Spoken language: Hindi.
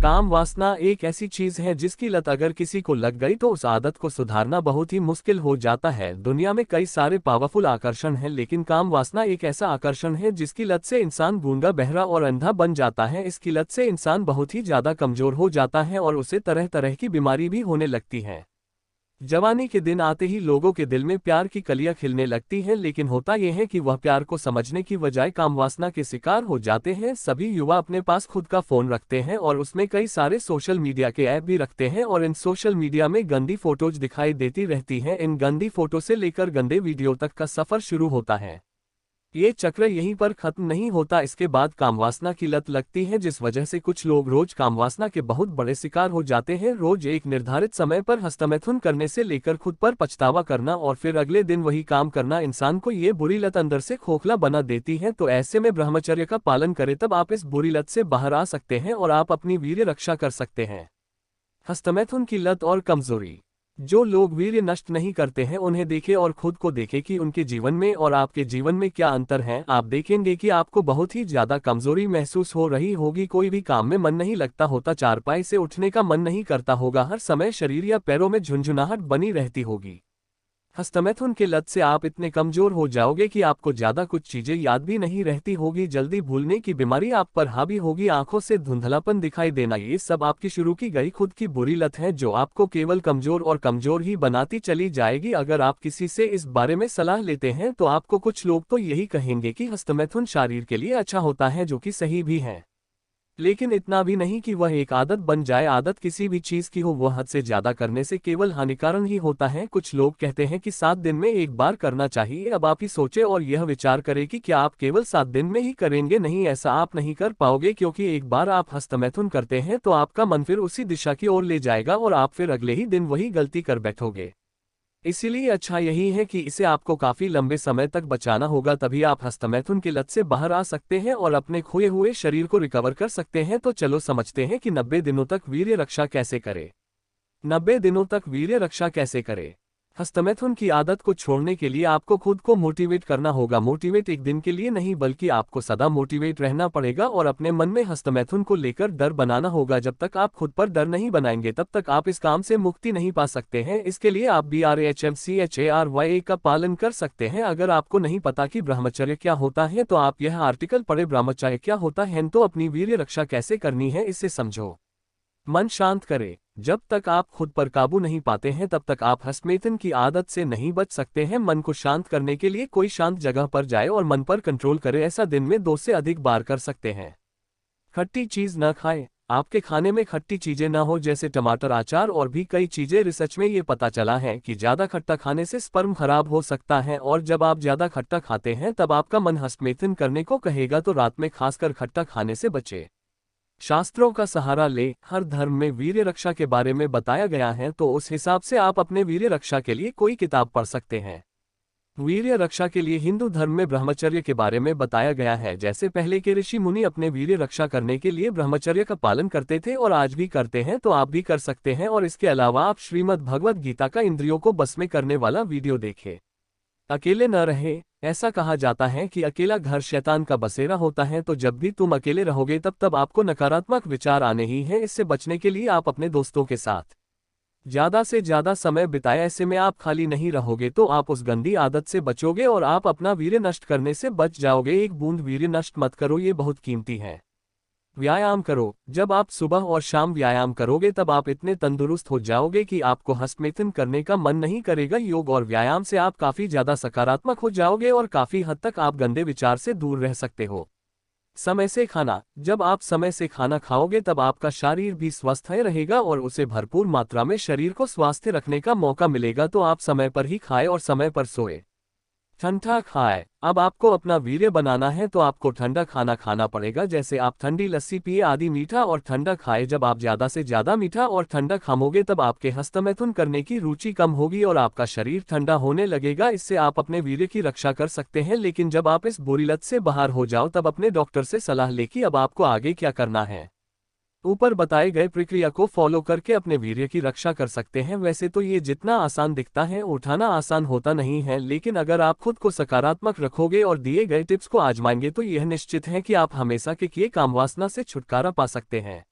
काम वासना एक ऐसी चीज है जिसकी लत अगर किसी को लग गई तो उस आदत को सुधारना बहुत ही मुश्किल हो जाता है। दुनिया में कई सारे पावरफुल आकर्षण हैं, लेकिन काम वासना एक ऐसा आकर्षण है जिसकी लत से इंसान गूंगा, बहरा और अंधा बन जाता है। इसकी लत से इंसान बहुत ही ज्यादा कमजोर हो जाता है और उसे तरह तरह की बीमारी भी होने लगती है। जवानी के दिन आते ही लोगों के दिल में प्यार की कलियां खिलने लगती हैं, लेकिन होता यह है कि वह प्यार को समझने की बजाय कामवासना के शिकार हो जाते हैं। सभी युवा अपने पास खुद का फोन रखते हैं और उसमें कई सारे सोशल मीडिया के ऐप भी रखते हैं और इन सोशल मीडिया में गंदी फोटोज दिखाई देती रहती हैं। इन गंदी फोटो से लेकर गंदे वीडियो तक का सफर शुरू होता है। ये चक्र यहीं पर खत्म नहीं होता, इसके बाद कामवासना की लत लगती है, जिस वजह से कुछ लोग रोज कामवासना के बहुत बड़े शिकार हो जाते हैं। रोज एक निर्धारित समय पर हस्तमैथुन करने से लेकर खुद पर पछतावा करना और फिर अगले दिन वही काम करना इंसान को ये बुरी लत अंदर से खोखला बना देती है। तो ऐसे में ब्रह्मचर्य का पालन करें, तब आप इस बुरी लत से बाहर आ सकते हैं और आप अपनी वीर्य रक्षा कर सकते हैं। हस्तमैथुन की लत और कमजोरी। जो लोग वीर्य नष्ट नहीं करते हैं उन्हें देखें और खुद को देखें कि उनके जीवन में और आपके जीवन में क्या अंतर है। आप देखेंगे कि आपको बहुत ही ज्यादा कमजोरी महसूस हो रही होगी, कोई भी काम में मन नहीं लगता होता, चारपाई से उठने का मन नहीं करता होगा, हर समय शरीर या पैरों में झुंझुनाहट बनी रहती होगी। हस्तमैथुन के लत से आप इतने कमजोर हो जाओगे कि आपको ज्यादा कुछ चीजें याद भी नहीं रहती होगी, जल्दी भूलने की बीमारी आप पर हावी होगी, आंखों से धुंधलापन दिखाई देना, ये सब आपकी शुरू की गई खुद की बुरी लत है जो आपको केवल कमजोर और कमजोर ही बनाती चली जाएगी। अगर आप किसी से इस बारे में सलाह लेते हैं तो आपको कुछ लोग तो यही कहेंगे कि हस्तमैथुन शरीर के लिए अच्छा होता है, जो कि सही भी है, लेकिन इतना भी नहीं कि वह एक आदत बन जाए। आदत किसी भी चीज की हो, वह हद से ज्यादा करने से केवल हानिकारक ही होता है। कुछ लोग कहते हैं कि 7 दिन में एक बार करना चाहिए। अब आप ही सोचे और यह विचार करें कि क्या आप केवल 7 दिन में ही करेंगे। नहीं, ऐसा आप नहीं कर पाओगे, क्योंकि एक बार आप हस्तमैथुन करते हैं तो आपका मन फिर उसी दिशा की ओर ले जाएगा और आप फिर अगले ही दिन वही गलती कर बैठोगे। इसीलिए अच्छा यही है कि इसे आपको काफी लंबे समय तक बचाना होगा, तभी आप हस्तमैथुन की लत से बाहर आ सकते हैं और अपने खोए हुए शरीर को रिकवर कर सकते हैं। तो चलो समझते हैं कि 90 दिनों तक वीर्य रक्षा कैसे करें। 90 दिनों तक वीर्य रक्षा कैसे करें। हस्तमैथुन की आदत को छोड़ने के लिए आपको खुद को मोटिवेट करना होगा। मोटिवेट एक दिन के लिए नहीं, बल्कि आपको सदा मोटिवेट रहना पड़ेगा और अपने मन में हस्तमैथुन को लेकर डर बनाना होगा। जब तक आप खुद पर डर नहीं बनाएंगे तब तक आप इस काम से मुक्ति नहीं पा सकते हैं। इसके लिए आप BRHMCHARYA का पालन कर सकते हैं। अगर आपको नहीं पता कि ब्रह्मचर्य क्या होता है तो आप यह आर्टिकल पढ़े, ब्रह्मचर्य क्या होता है, तो अपनी वीर्य रक्षा कैसे करनी है इसे समझो। मन शांत करें। जब तक आप खुद पर काबू नहीं पाते हैं तब तक आप हस्तमैथुन की आदत से नहीं बच सकते हैं। मन को शांत करने के लिए कोई शांत जगह पर जाए और मन पर कंट्रोल करे। ऐसा दिन में 2 से अधिक बार कर सकते हैं। खट्टी चीज न खाएं। आपके खाने में खट्टी चीजें न हो, जैसे टमाटर, अचार और भी कई चीजें। रिसर्च में ये पता चला है कि ज्यादा खट्टा खाने से स्पर्म खराब हो सकता है और जब आप ज्यादा खट्टा खाते हैं तब आपका मन हस्तमैथुन करने को कहेगा, तो रात में खासकर खट्टा खाने से बचे। शास्त्रों का सहारा ले। हर धर्म में वीर्य रक्षा के बारे में बताया गया है, तो उस हिसाब से आप अपने वीर्य रक्षा के लिए कोई किताब पढ़ सकते हैं। वीर्य रक्षा के लिए हिंदू धर्म में ब्रह्मचर्य के बारे में बताया गया है। जैसे पहले के ऋषि मुनि अपने वीर्य रक्षा करने के लिए ब्रह्मचर्य का पालन करते थे और आज भी करते हैं, तो आप भी कर सकते हैं। और इसके अलावा आप श्रीमद् भगवद गीता का इंद्रियों को बस में करने वाला वीडियो देखें। अकेले न रहे। ऐसा कहा जाता है कि अकेला घर शैतान का बसेरा होता है, तो जब भी तुम अकेले रहोगे तब तब आपको नकारात्मक विचार आने ही हैं। इससे बचने के लिए आप अपने दोस्तों के साथ ज्यादा से ज्यादा समय बिताए। ऐसे में आप खाली नहीं रहोगे तो आप उस गंदी आदत से बचोगे और आप अपना वीर्य नष्ट करने से बच जाओगे। एक बूंद वीर्य नष्ट मत करो, ये बहुत कीमती है। व्यायाम करो। जब आप सुबह और शाम व्यायाम करोगे तब आप इतने तंदुरुस्त हो जाओगे कि आपको हस्तमैथुन करने का मन नहीं करेगा। योग और व्यायाम से आप काफी ज्यादा सकारात्मक हो जाओगे और काफी हद तक आप गंदे विचार से दूर रह सकते हो। समय से खाना। जब आप समय से खाना खाओगे तब आपका शरीर भी स्वस्थ रहेगा और उसे भरपूर मात्रा में शरीर को स्वस्थ रखने का मौका मिलेगा। तो आप समय पर ही खाएं और समय पर सोए। ठंडा खाए। अब आपको अपना वीर्य बनाना है तो आपको ठंडा खाना खाना पड़ेगा, जैसे आप ठंडी लस्सी पिए, आदि मीठा और ठंडा खाए। जब आप ज्यादा से ज्यादा मीठा और ठंडा खाओगे तब आपके हस्तमैथुन करने की रुचि कम होगी और आपका शरीर ठंडा होने लगेगा। इससे आप अपने वीर्य की रक्षा कर सकते हैं, लेकिन जब आप इस बुरी लत से बाहर हो जाओ तब अपने डॉक्टर से सलाह ले कि अब आपको आगे क्या करना है। ऊपर बताए गए प्रक्रिया को फॉलो करके अपने वीर्य की रक्षा कर सकते हैं। वैसे तो ये जितना आसान दिखता है उठाना आसान होता नहीं है, लेकिन अगर आप खुद को सकारात्मक रखोगे और दिए गए टिप्स को आजमाएंगे तो यह निश्चित है कि आप हमेशा के किए कामवासना से छुटकारा पा सकते हैं।